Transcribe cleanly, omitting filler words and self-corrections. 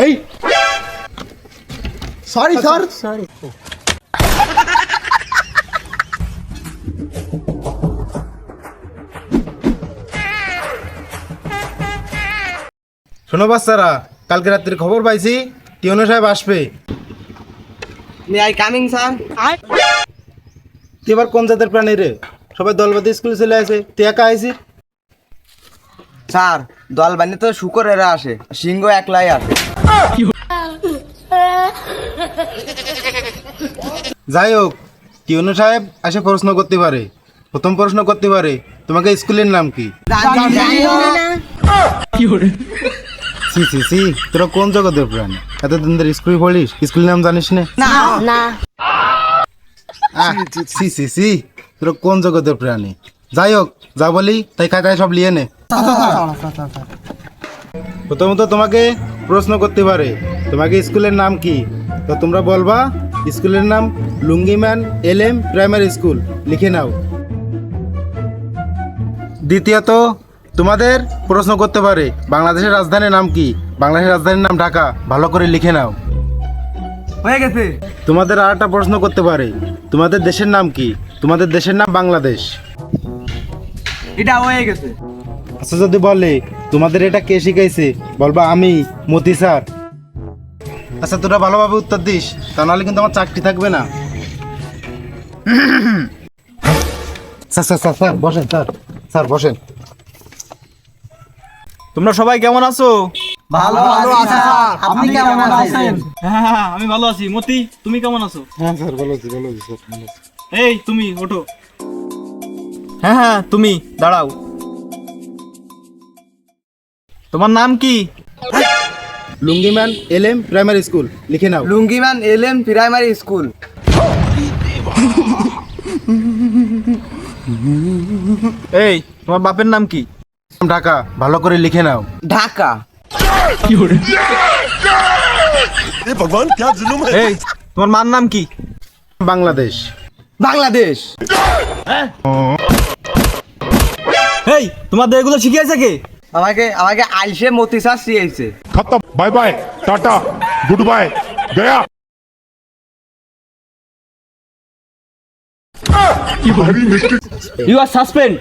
এই sorry sir sorry. শোনো বাচ্চারা, কালকে রাত্রির খবর পাইছি টিউনো সাহেব আসবে। May I coming sir? তুই এবার কোন জাতের প্রাণী রে? সবাই দলবাদী স্কুলে চলে আসে, তুই একা আইসি? স্যার দল বানিয়ে তো শুকরেরা আসে, সিংহ একলাই আসে। যাই হোক, টিউনো সাহেব এসে প্রশ্ন করতে পারে। প্রথম প্রশ্ন করতে পারে, তোমাকে স্কুলের নাম কি? সি সি সি, তোরা কোন জগতের প্রাণী? এতদিন ধরে স্কুলে পড়িস, স্কুলের নাম জানিস না? সি সি সি, তোরা কোন জগতের প্রাণী? যাই হোক, যা বলি তাই খাতায় সব লিয়ে নে। প্রথমত তোমাকে প্রশ্ন করতে পারে, তোমাকে স্কুলের নাম কি? তো তোমরা বলবা স্কুলের নাম লুঙ্গিম্যান LM প্রাইমারি স্কুল, লিখে নাও। দ্বিতীয়ত তোমাদের প্রশ্ন করতে পারে, বাংলাদেশের রাজধানীর নাম কি? বাংলাদেশের রাজধানীর নাম ঢাকা, ভালো করে লিখে নাও। হয়ে গেছে। তোমাদের আর একটা প্রশ্ন করতে পারে, তোমাদের দেশের নাম কি? তোমাদের দেশের নাম বাংলাদেশ। এটা হয়ে গেছে। আচ্ছা, যদি বলে তোমাদের এটা কে শিখাইছে, বলবা আমি, মতি স্যার। আচ্ছা, তোরা ভালোভাবে উত্তর দিস, তা নাহলে কিন্তু আমার চাকরি থাকবে না। স্যার স্যার স্যার স্যার বসেন, স্যার স্যার বসেন। তোমরা সবাই কেমন আছো? ভালো ভালো আছে স্যার, আপনি কেমন আছেন? হ্যাঁ, আমি ভালো আছি। মতি, তুমি কেমন আছো? হ্যাঁ স্যার, ভালো আছি স্যার, ভালো আছি। এই তুমি ওঠো। হ্যাঁ, তুমি দাঁড়াও। তোমার নাম কি? লুঙ্গিম্যান LM প্রাইমারি স্কুল, লিখে নাও। লুঙ্গিম্যান LM প্রাইমারি স্কুল। এই তোমার বাপের নাম কি? ঢাকা, ভালো করে লিখে নাও। ঢাকা। এই তোমার মার নাম কি? বাংলাদেশ। বাংলাদেশ। এই তোমাদের এগুলো শিখিয়েছে কে? আমাকে আমাকে আইসে মতি স্যার শিখিয়েছে। खत्म bye bye tata good bye गया ইউ আর সাসপেন্ড।